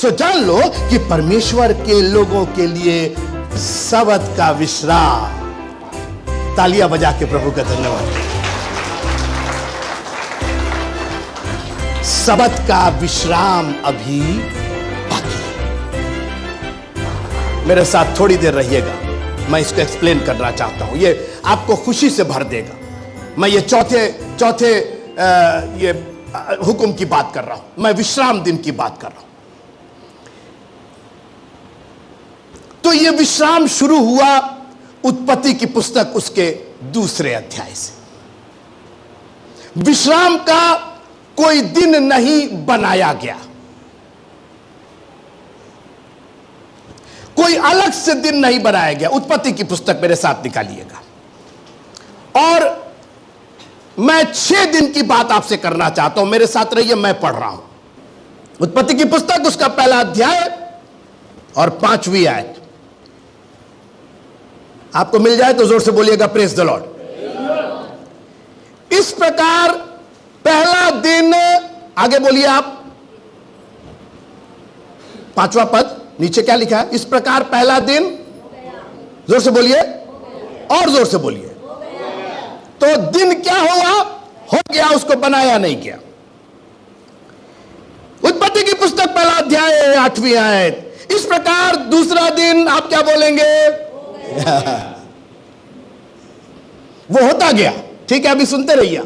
सो जान लो कि परमेश्वर के लोगों के लिए सबत का विश्राम। तालियां बजा के प्रभु का धन्यवाद। सबत का विश्राम अभी बाकी है। मेरे साथ थोड़ी देर रहिएगा, मैं इसको एक्सप्लेन करना चाहता हूं, ये आपको खुशी से भर देगा। मैं ये चौथे ये हुक्म की बात कर रहा हूं, मैं विश्राम दिन की बात कर रहा हूं। तो ये विश्राम शुरू हुआ उत्पत्ति की पुस्तक उसके 2 अध्याय से। विश्राम का कोई दिन नहीं बनाया गया, कोई अलग से दिन नहीं बनाया गया। उत्पत्ति की पुस्तक मेरे साथ निकालिएगा, और मैं 6 दिन की बात आपसे करना चाहता हूं। मेरे साथ रहिए, मैं पढ़ रहा हूं उत्पत्ति की पुस्तक, उसका 1 अध्याय और 5वीं आयत। आपको मिल जाए तो जोर से बोलिएगा प्रेज द लॉर्ड। इस प्रकार पहला दिन, आगे बोलिए आप, 5वां पद नीचे क्या लिखा है? इस प्रकार पहला दिन, जोर से बोलिए और जोर से बोलिए। तो दिन क्या हुआ? हो गया, उसको बनाया नहीं गया। उत्पत्ति की पुस्तक 1 अध्याय 8वीं आयत। इस प्रकार दूसरा दिन, आप क्या बोलेंगे? वो होता गया। ठीक है, अभी सुनते रहिए।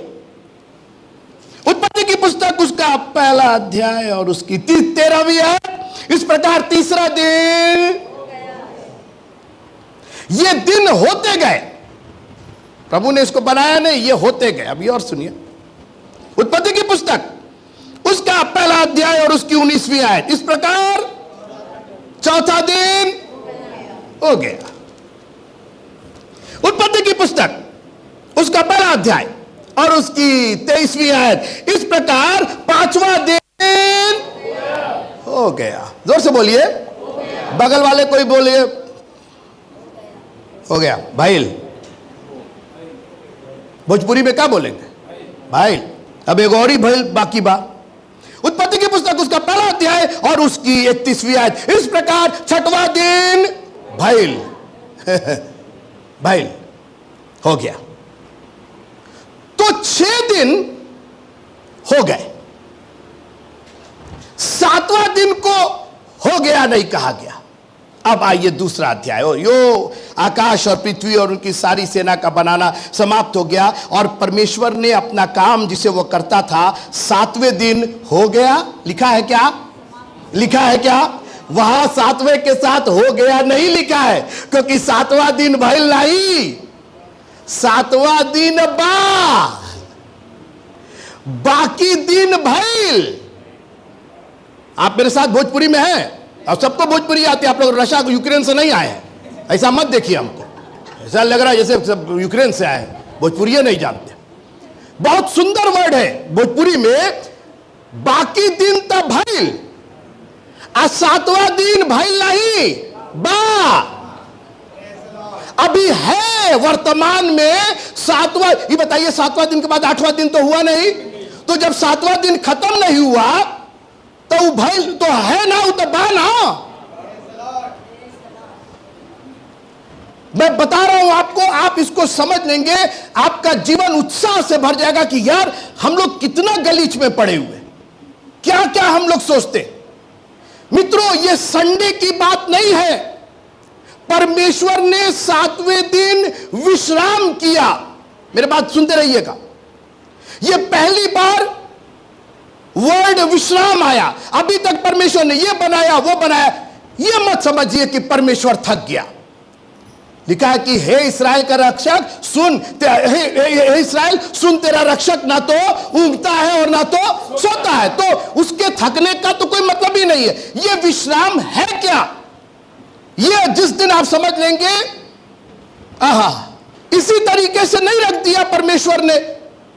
उत्पत्ति की पुस्तक उसका 1 अध्याय और उसकी 13वीं आयत। इस प्रकार तीसरा दिन, ये दिन होते गए, प्रभु ने इसको बनाया नहीं, ये होते गए। अभी और सुनिए, उत्पत्ति की पुस्तक उसका 1 अध्याय और उसकी 19वीं आयत। इस प्रकार चौथा दिन हो गया। उत्पत्ति की पुस्तक उसका 1 अध्याय और उसकी 23वीं आयत। इस प्रकार 5वां दिन हो गया। जोर से बोलिए, बगल वाले कोई बोलिए, हो गया। भाई भोजपुरी में क्या बोलेंगे? भाई। अब एक और ही भाई बाकी बात। उत्पत्ति की पुस्तक उसका 1 अध्याय और उसकी 31वीं आयत। इस प्रकार 6वां दिन भाईल भाईल हो गया। तो 6 दिन हो गए, 7वां दिन को हो गया नहीं कहा गया। अब आइए दूसरा अध्याय। यो आकाश और पृथ्वी और उनकी सारी सेना का बनाना समाप्त हो गया, और परमेश्वर ने अपना काम जिसे वो करता था 7वें दिन हो गया। लिखा है क्या? लिखा है क्या? वहां 7वें के साथ हो गया नहीं लिखा है, क्योंकि 7वां दिन भइल नहीं, 7वां दिन बाकी दिन भइल। आप मेरे साथ भोजपुरी में हैं, और सबको भोजपुरी आती है। आप लोग रशिया यूक्रेन से नहीं आए हैं, ऐसा मत देखिए हमको। ऐसा लग रहा है जैसे सब यूक्रेन से आए हैं, भोजपुरी नहीं जानते। बहुत सुंदर वर्ड है भोजपुरी में, बाकी दिन तब भइल, आज 7वां दिन भइल नहीं बा, अभी है वर्तमान में 7वां। ये बताइए, 7वां दिन के बाद 8वां दिन तो हुआ नहीं, तो जब 7वां दिन खत्म नहीं हुआ तो वो भाई तो है ना, वो तो बा ना। मैं बता रहा हूं आपको, आप इसको समझ लेंगे, आपका जीवन उत्साह से भर जाएगा कि यार हम लोग कितना गलीच में पड़े हुए, क्या क्या हम लोग सोचते। मित्रों, ये संडे की बात नहीं है। परमेश्वर ने 7वें दिन विश्राम किया। मेरे बात सुनते रहिएगा, ये पहली बार वर्ड विश्राम आया। अभी तक परमेश्वर ने ये बनाया वो बनाया। ये मत समझिए कि परमेश्वर थक गया। लिखा है कि हे इस्राएल का रक्षक सुन, हे इस्राएल सुन, तेरा रक्षक ना तो ऊँघता है और ना तो सोता है। तो उसके थकने का तो कोई मतलब ही नहीं है। ये विश्राम है क्या? ये जिस दिन आप समझ लेंगे, आहा, इसी तरीके से नहीं रख दिया परमेश्वर ने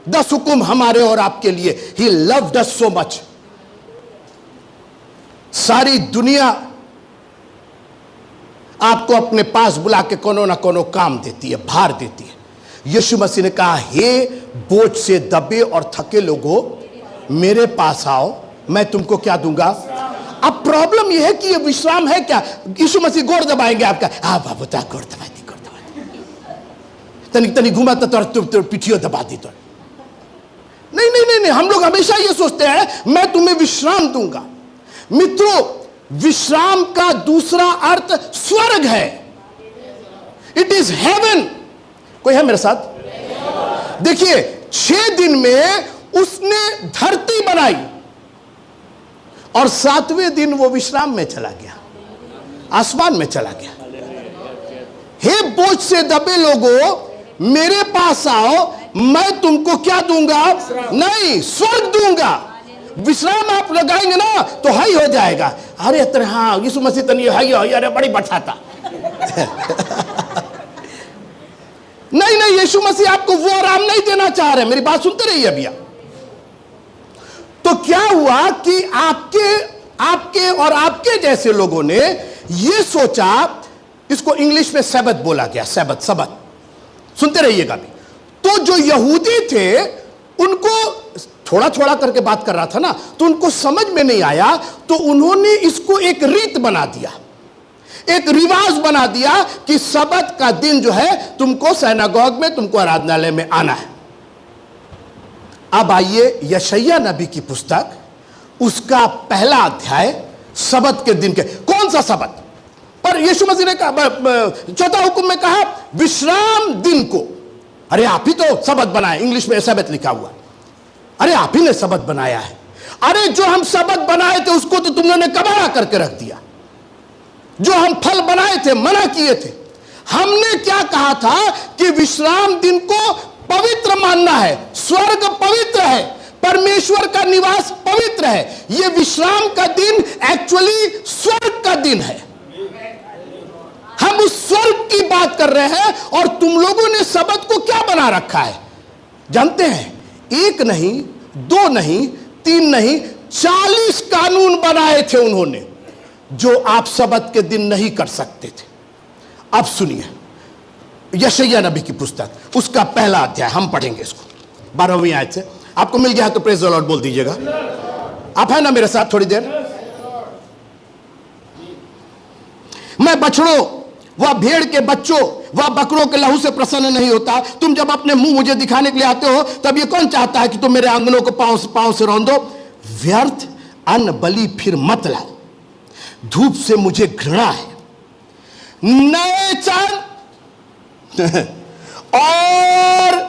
10 हुक्म हमारे और आपके लिए। He loved us so much। सारी दुनिया आपको अपने पास बुला के कोनो ना कोनो काम देती है, भार देती है। यीशु मसीह ने कहा, हे बोझ से दबे और थके लोगों, मेरे पास आओ, मैं तुमको क्या दूंगा? अब प्रॉब्लम यह है कि ये विश्राम है क्या? यीशु मसीह गोड़ दबाएंगे आपका, बाबू ता गोड़ दबा दी, गोड़ दबा दी, तनिक तनिक घुमा तो पिठियो दबा दी। तो नहीं नहीं नहीं नहीं, हम लोग हमेशा ये सोचते हैं मैं तुम्हें विश्राम दूंगा। मित्रों, विश्राम का दूसरा अर्थ स्वर्ग है। It is heaven. कोई है मेरे साथ? देखिए, 6 दिन में उसने धरती बनाई और 7वें दिन वो विश्राम में चला गया, आसमान में चला गया। हे बोझ से दबे लोगों, मेरे पास आओ, मैं तुमको क्या दूंगा? नहीं, स्वर्ग दूंगा। विश्राम आप लगाएंगे ना तो हाई हो जाएगा। अरे तेरे, हाँ यीशु मसीह तो नहीं हाई हो, अरे बड़ी बैठाता। नहीं नहीं, यीशु मसीह आपको वो आराम नहीं देना चाह रहे। मेरी बात सुनते रहिए भैया। तो क्या हुआ कि आपके और आपके जैसे लोगों ने ये सोचा, इसको इंग्लिश में सब्त बोला गया, सब्त, सबत। सुनते रहिएगा भी। तो जो यहूदी थे, उनको थोड़ा थोड़ा करके बात कर रहा था ना, तो उनको समझ में नहीं आया, तो उन्होंने इसको एक रीत बना दिया, एक रिवाज बना दिया कि सबत का दिन जो है तुमको सिनेगॉग में, तुमको आराधनालय में आना है। अब आइए यशायाह नबी की पुस्तक, उसका पहला अध्याय, सबत के दिन के। कौन सा सबत? पर यीशु मसीह ने कहा, चौथा हुक्म में कहा विश्राम दिन को। अरे आप ही तो सबत बनाए, इंग्लिश में सबत लिखा हुआ। अरे आप ही ने सबत बनाया है। अरे जो हम सबत बनाए थे उसको तो तुम लोगों ने कबाड़ा करके रख दिया। जो हम फल बनाए थे, मना किए थे। हमने क्या कहा था कि विश्राम दिन को पवित्र मानना है, स्वर्ग पवित्र है, परमेश्वर का निवास पवित्र है। यह विश्राम का दिन एक्चुअली स्वर्ग का दिन है। हम उस स्वर्ग की बात कर रहे हैं और तुम लोगों ने सबत को क्या बना रखा है जानते हैं? 1 नहीं, 2 नहीं, 3 नहीं, 40 कानून बनाए थे उन्होंने, जो आप सबत के दिन नहीं कर सकते थे। अब सुनिए, यशायाह नबी की पुस्तक, उसका पहला अध्याय हम पढ़ेंगे इसको, 12वीं आयत से। आपको मिल गया है तो प्रेज द लॉर्ड बोल दीजिएगा। आप है ना मेरे साथ थोड़ी देर? मैं बछड़ों वह भेड़ के बच्चों वह बकरों के लहू से प्रसन्न नहीं होता। तुम जब अपने मुंह मुझे दिखाने के लिए आते हो, तब ये कौन चाहता है कि तुम मेरे आंगनों को पांव से रौंदो? व्यर्थ अन्न बलि फिर मत लाओ, धूप से मुझे घृणा है। नए चांद और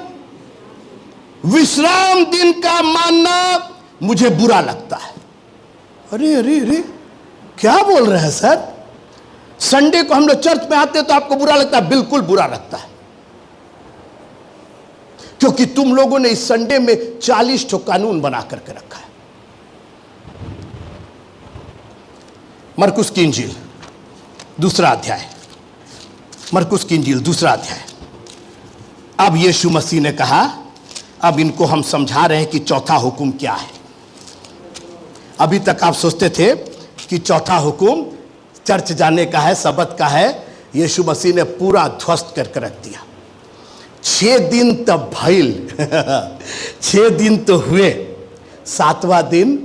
विश्राम दिन का मानना मुझे बुरा लगता है। अरे अरे अरे, क्या बोल रहे हैं सर? संडे को हम लोग चर्च में आते तो आपको बुरा लगता है? बिल्कुल बुरा लगता है, क्योंकि तुम लोगों ने इस संडे में 40 ठो कानून बना करके रखा है। मरकुस की इंजील दूसरा अध्याय, मरकुस की इंजील दूसरा अध्याय। अब यीशु मसीह ने कहा, अब इनको हम समझा रहे हैं कि चौथा हुक्म क्या है। अभी तक आप सोचते थे कि चौथा हुक्म चर्च जाने का है, सबत का है। यीशु मसीह ने पूरा ध्वस्त करके रख दिया। 6 दिन तब भइल 6 दिन तो हुए, 7वां दिन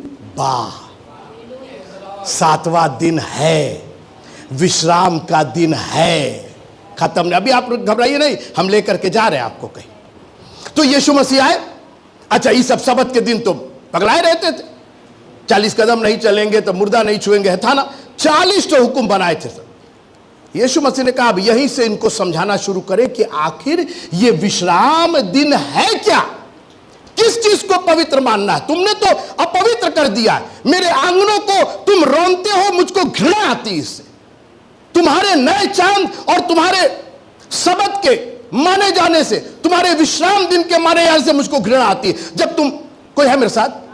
सातवां दिन है, विश्राम का दिन है। खत्म नहीं, अभी आप घबराइए नहीं, हम लेकर के जा रहे हैं आपको कहीं। तो यीशु मसीह आए। अच्छा, ये सब सबत के दिन तो पगलाए रहते थे, 40 कदम नहीं चलेंगे तो मुर्दा नहीं छुएंगे, था ना? 40 तो हुक्म बनाए थे सर। यीशु मसीह ने कहा अब यहीं से इनको समझाना शुरू करें कि आखिर ये विश्राम दिन है क्या, किस चीज को पवित्र मानना है। तुमने तो अपवित्र कर दिया। मेरे आंगनों को तुम रौंदते हो, मुझको घृणा आती है इससे। तुम्हारे नए चांद और तुम्हारे सबत के माने जाने से, तुम्हारे विश्राम दिन के माने जाने से मुझको घृणा आती है। जब तुम, कोई है मेरे साथ?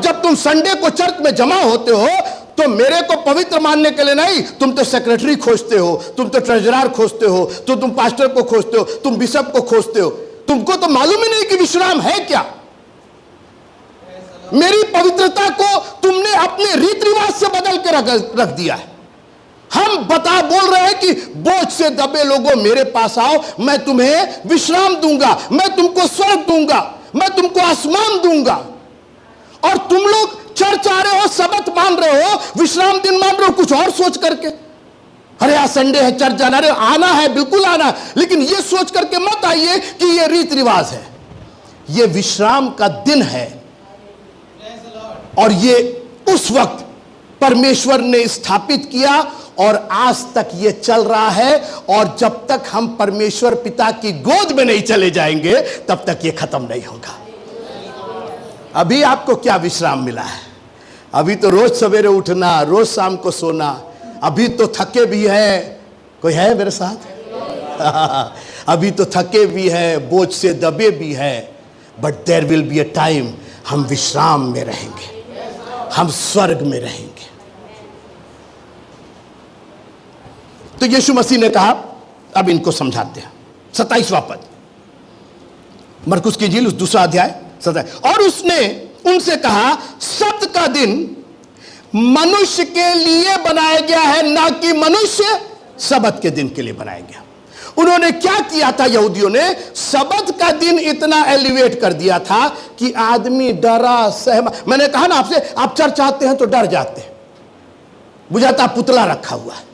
जब तुम संडे को चर्च में जमा होते हो तो मेरे को पवित्र मानने के लिए नहीं, तुम तो सेक्रेटरी खोजते हो, तुम तो ट्रेजरर खोजते हो, तो तुम पास्टर को खोजते हो, तुम बिशप को खोजते हो। तुमको तो मालूम ही नहीं कि विश्राम है क्या। मेरी पवित्रता को तुमने अपने रीति रिवाज से बदल के रख दिया है। हम बोल रहे हैं कि बोझ से दबे लोगों मेरे पास आओ, मैं तुम्हें विश्राम दूंगा, मैं तुमको स्वर्ग दूंगा, मैं तुमको आसमान दूंगा। और तुम लोग चर्च आ रहे हो, सबत मान रहे हो, विश्राम दिन मान रहे हो कुछ और सोच करके। अरे आज संडे है, चर्च जाना, अरे आना है, बिल्कुल आना है, लेकिन यह सोच करके मत आइए कि यह रीत रिवाज है। यह विश्राम का दिन है और यह उस वक्त परमेश्वर ने स्थापित किया और आज तक यह चल रहा है। और जब तक हम परमेश्वर पिता की गोद में नहीं चले जाएंगे तब तक यह खत्म नहीं होगा। अभी आपको क्या विश्राम मिला है? अभी तो रोज सवेरे उठना, रोज शाम को सोना, अभी तो थके भी है। कोई है मेरे साथ? अभी तो थके भी है, बोझ से दबे भी है, but there will be a time हम विश्राम में रहेंगे, हम स्वर्ग में रहेंगे। तो यीशु मसीह ने कहा, अब इनको समझाते हैं। 27वां पद, मरकुस की इंजील, उस दूसरा अध्याय 27। और उसने उनसे कहा, सब्त का दिन मनुष्य के लिए बनाया गया है, ना कि मनुष्य सबत के दिन के लिए बनाया गया। उन्होंने क्या किया था? यहूदियों ने सबत का दिन इतना एलिवेट कर दिया था कि आदमी डरा सहमा। मैंने कहा ना आपसे, आप चर्च आते हैं तो डर जाते हैं, बुझाता पुतला रखा हुआ है,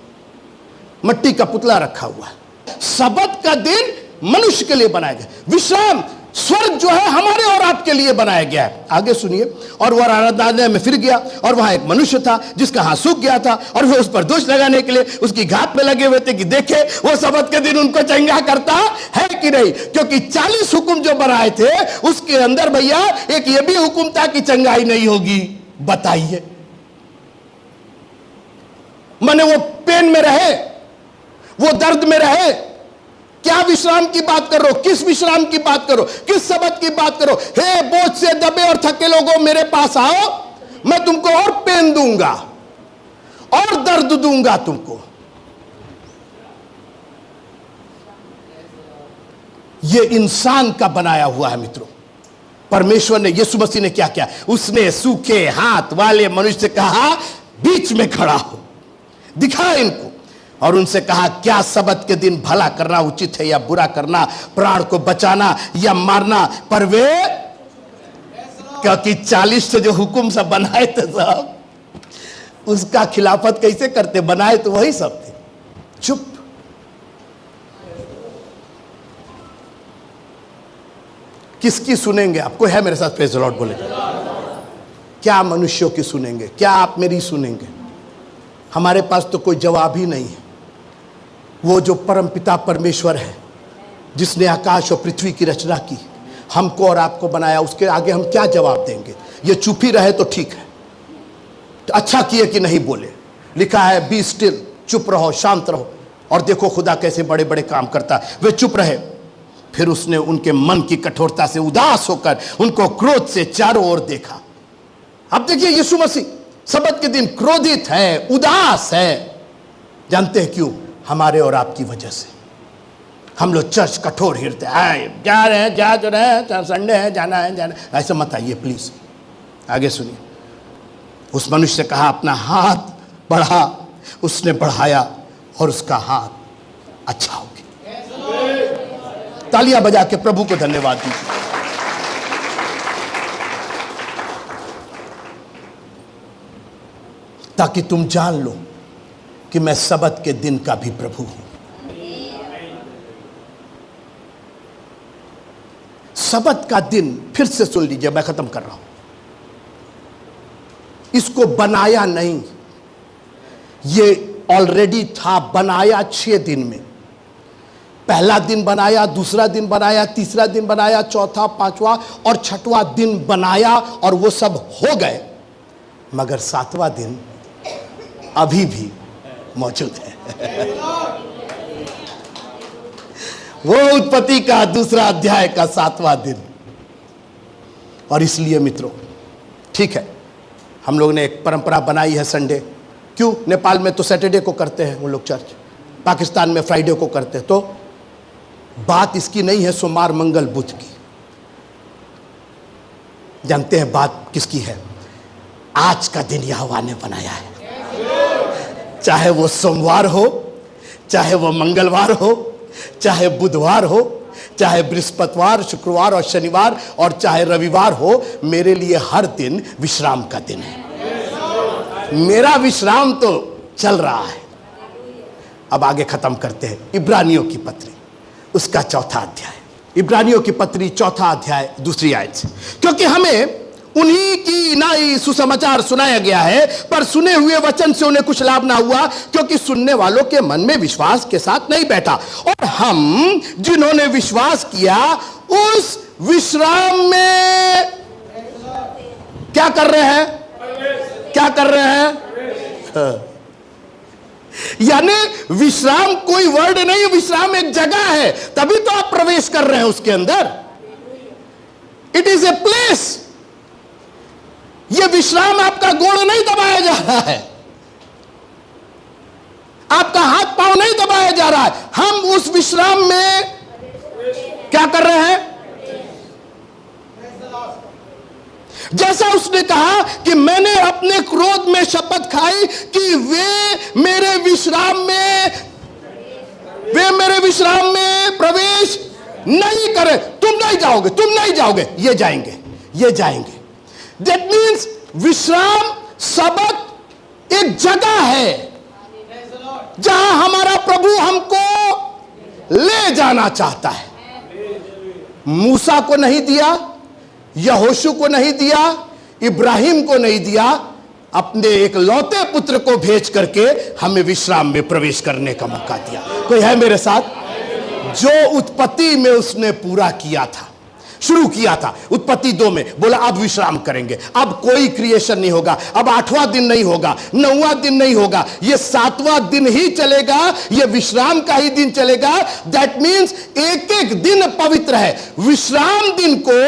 मट्टी का पुतला रखा हुआ है। सबत का दिन मनुष्य के लिए बनाया गया। विश्राम, स्वर्ग जो है हमारे और आपके लिए बनाया गया है। आगे सुनिए। और वह आराधनालय में फिर गया और वहां एक मनुष्य था जिसका हाथ सूख गया था, और वे उस पर दोष लगाने के लिए उसकी घात में लगे हुए थे कि देखे वो सबत के दिन उनको चंगा करता है कि नहीं। क्योंकि 40 हुक्म जो बनाए थे उसके अंदर भैया एक ये भी हुक्म था कि चंगाई नहीं होगी। बताइए, माने वो पेन में रहे, वो दर्द में रहे। क्या विश्राम की बात कर रहे हो? किस विश्राम की बात करो? किस सबत की बात करो? हे बोझ से दबे और थके लोगों, मेरे पास आओ, मैं तुमको और पेन दूंगा और दर्द दूंगा तुमको। यह इंसान का बनाया हुआ है मित्रों। परमेश्वर ने, यीशु मसीह ने क्या किया? उसने सूखे हाथ वाले मनुष्य से कहा, बीच में खड़ा हो, दिखा इनको, और उनसे कहा, क्या सबत के दिन भला करना उचित है या बुरा करना, प्राण को बचाना या मारना? पर वे, क्योंकि 40 जो हुक्म सब बनाए थे सब, उसका खिलाफत कैसे करते? बनाए तो वही सब थे, चुप। किसकी सुनेंगे? आपको है मेरे साथ प्रेज़ द लॉर्ड बोले? क्या मनुष्यों की सुनेंगे? क्या आप मेरी सुनेंगे? हमारे पास तो कोई जवाब ही नहीं है। वो जो परम पिता परमेश्वर है, जिसने आकाश और पृथ्वी की रचना की, हमको और आपको बनाया, उसके आगे हम क्या जवाब देंगे? ये चुप ही रहे तो ठीक है, तो अच्छा किए कि नहीं बोले। लिखा है, बी स्टिल, चुप रहो, शांत रहो और देखो खुदा कैसे बड़े बड़े काम करता है। वे चुप रहे। फिर उसने उनके मन की कठोरता से उदास होकर उनको क्रोध से चारों ओर देखा। अब देखिए, यीशु मसीह सबत के दिन क्रोधित है, उदास है। जानते हैं क्यों? हमारे और आपकी वजह से। हम लोग चर्च कठोर हृदय हैं, जा रहे हैं, जा जो रहे हैं, संडे है, जाना है, जाना है, ऐसा मत आइए प्लीज। आगे सुनिए। उस मनुष्य से कहा, अपना हाथ बढ़ा। उसने बढ़ाया और उसका हाथ अच्छा हो गया। तालियां बजा के प्रभु को धन्यवाद दीजिए। ताकि तुम जान लो कि मैं सबत के दिन का भी प्रभु हूं। सबत का दिन, फिर से सुन लीजिए, मैं खत्म कर रहा हूं। इसको बनाया नहीं, ये ऑलरेडी था, बनाया 6 दिन में। पहला दिन बनाया, दूसरा दिन बनाया, तीसरा दिन बनाया, चौथा, पांचवा और छठवां दिन बनाया, और वो सब हो गए। मगर 7वां दिन अभी भी मौजूद है। वो उत्पत्ति का 2 अध्याय का 7वां दिन। और इसलिए मित्रों, ठीक है, हम लोग ने एक परंपरा बनाई है संडे। क्यों? नेपाल में तो सैटरडे को करते हैं वो लोग चर्च, पाकिस्तान में फ्राइडे को करते हैं। तो बात इसकी नहीं है सोमवार, मंगल, बुध की। जानते हैं बात किसकी है? आज का दिन यहोवा ने बनाया है। चाहे वो सोमवार हो, चाहे वो मंगलवार हो, चाहे बुधवार हो, चाहे बृहस्पतिवार, शुक्रवार और शनिवार और चाहे रविवार हो, मेरे लिए हर दिन विश्राम का दिन है। मेरा विश्राम तो चल रहा है। अब आगे खत्म करते हैं। इब्रानियों की पत्री उसका 4था अध्याय, इब्रानियों की पत्री 4था अध्याय 2 आयत से। क्योंकि हमें उन्हीं की नई सुसमाचार सुनाया गया है, पर सुने हुए वचन से उन्हें कुछ लाभ ना हुआ, क्योंकि सुनने वालों के मन में विश्वास के साथ नहीं बैठा। और हम जिन्होंने विश्वास किया उस विश्राम में क्या कर रहे हैं? क्या कर रहे हैं? यानी विश्राम कोई वर्ड नहीं, विश्राम एक जगह है, तभी तो आप प्रवेश कर रहे हैं उसके अंदर। It is a place. यह विश्राम आपका गोड़ नहीं दबाया जा रहा है, आपका हाथ पांव नहीं दबाया जा रहा है। हम उस विश्राम में क्या कर रहे हैं? जैसा उसने कहा कि मैंने अपने क्रोध में शपथ खाई कि वे मेरे विश्राम में प्रवेश नहीं करे। तुम नहीं जाओगे, तुम नहीं जाओगे, ये जाएंगे, ये जाएंगे। दैट मीन्स विश्राम सबक एक जगह है जहां हमारा प्रभु हमको ले जाना चाहता है। मूसा को नहीं दिया, यहोशू को नहीं दिया, इब्राहिम को नहीं दिया, अपने एक लौते पुत्र को भेज करके हमें विश्राम में प्रवेश करने का मौका दिया। कोई है मेरे साथ? जो उत्पत्ति में उसने पूरा किया था, शुरू किया था उत्पत्ति 2 में, बोला अब विश्राम करेंगे, अब कोई क्रिएशन नहीं होगा, अब 8वां दिन नहीं होगा, 9वां दिन नहीं होगा, ये 7वां दिन ही चलेगा, ये विश्राम का ही दिन चलेगा। दैट मीन्स एक एक दिन पवित्र है। विश्राम दिन को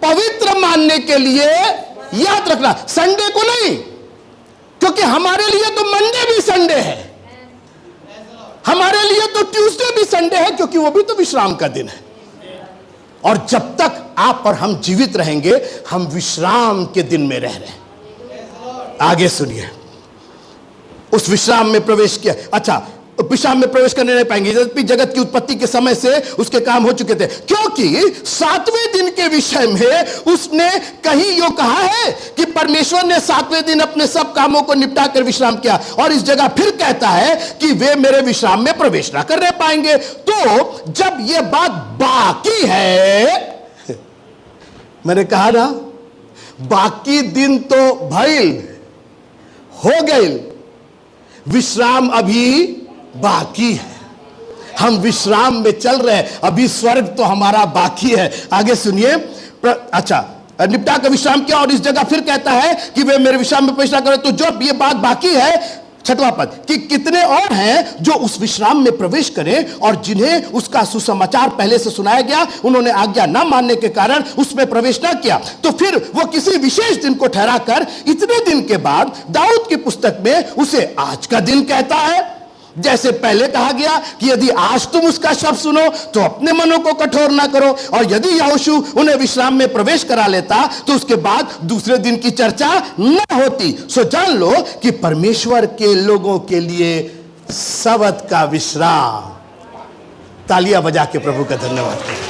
पवित्र मानने के लिए याद रखना, संडे को नहीं, क्योंकि हमारे लिए तो मंडे भी संडे है, हमारे लिए तो ट्यूसडे भी संडे है, क्योंकि वो भी तो विश्राम का दिन है। और जब तक आप और हम जीवित रहेंगे, हम विश्राम के दिन में रह रहे हैं। आगे सुनिए, उस विश्राम में प्रवेश किया। अच्छा, विश्राम में प्रवेश करने नहीं पाएंगे, यद्यपि जगत की उत्पत्ति के समय से उसके काम हो चुके थे, क्योंकि 7वें दिन के विषय में उसने कहीं यो कहा है कि परमेश्वर ने 7वें दिन अपने सब कामों को निपटा कर विश्राम किया, और इस जगह फिर कहता है कि वे मेरे विश्राम में प्रवेश ना कर पाएंगे। तो जब यह बात बाकी है, मैंने कहा ना, बाकी दिन तो भइल हो गए, विश्राम अभी बाकी है। हम विश्राम में चल रहे हैं, अभी स्वर्ग तो हमारा बाकी है। आगे सुनिए। अच्छा, निपटा कर विश्राम किया, और इस जगह फिर कहता है कि वे मेरे विश्राम में प्रवेश ना करें। तो जब ये बात बाकी है, 6वां पद, कि कितने और हैं जो उस विश्राम में प्रवेश करें, और जिन्हें उसका सुसमाचार पहले से सुनाया गया, उन्होंने आज्ञा न मानने के कारण उसमें प्रवेश न किया। तो फिर वो किसी विशेष दिन को ठहराकर इतने दिन के बाद दाऊद की पुस्तक में उसे आज का दिन कहता है। जैसे पहले कहा गया कि यदि आज तुम उसका शब्द सुनो तो अपने मनों को कठोर ना करो, और यदि यहोशू उन्हें विश्राम में प्रवेश करा लेता तो उसके बाद दूसरे दिन की चर्चा न होती। सो जान लो कि परमेश्वर के लोगों के लिए सब्त का विश्राम। तालियां बजा के प्रभु का धन्यवाद करें।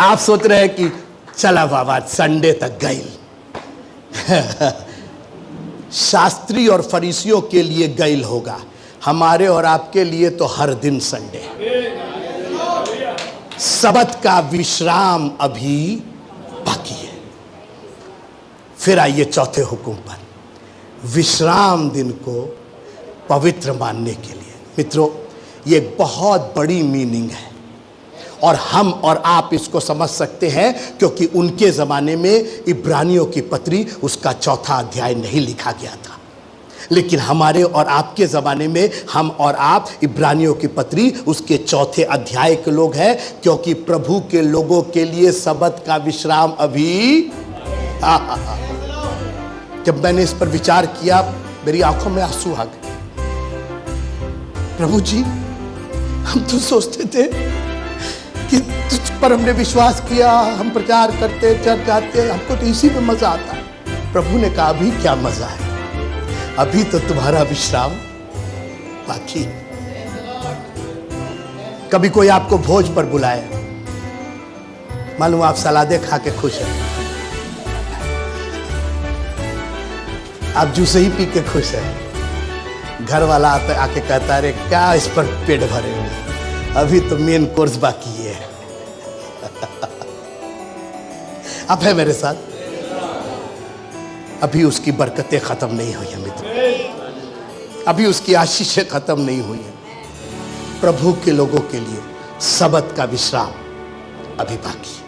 आप सोच रहे हैं कि चला बाबा संडे तक गई। शास्त्री और फरीसियों के लिए गैल होगा, हमारे और आपके लिए तो हर दिन संडे। सब्त का विश्राम अभी बाकी है। फिर आइए 4थे हुक्म पर, विश्राम दिन को पवित्र मानने के लिए। मित्रों, ये बहुत बड़ी मीनिंग है, और हम और आप इसको समझ सकते हैं क्योंकि उनके ज़माने में इब्रानियों की पत्री उसका 4था अध्याय नहीं लिखा गया था, लेकिन हमारे और आपके ज़माने में हम और आप इब्रानियों की पत्री उसके 4थे अध्याय के लोग हैं, क्योंकि प्रभु के लोगों के लिए सब्त का विश्राम अभी। जब मैंने इस पर विचार किया, मेरी आंखों में आंसू आ गए। प्रभु जी, हम तो सोचते थे कि तुझ पर हमने विश्वास किया, हम प्रचार करते, चर्च जाते, हमको तो इसी में मजा आता है। प्रभु ने कहा अभी क्या मजा है, अभी तो तुम्हारा विश्राम बाकी। कभी कोई आपको भोज पर बुलाए, मालूम आप सलादे खा के खुश हैं, आप जूस ही पी के खुश हैं, घर वाला आके कहता है, अरे क्या इस पर पेट भरे हुए, अभी तो मेन कोर्स बाकी है। अब है मेरे साथ, अभी उसकी बरकतें खत्म नहीं हुई है मित्र, अभी उसकी आशीषें खत्म नहीं हुई है। प्रभु के लोगों के लिए सबत का विश्राम अभी बाकी है।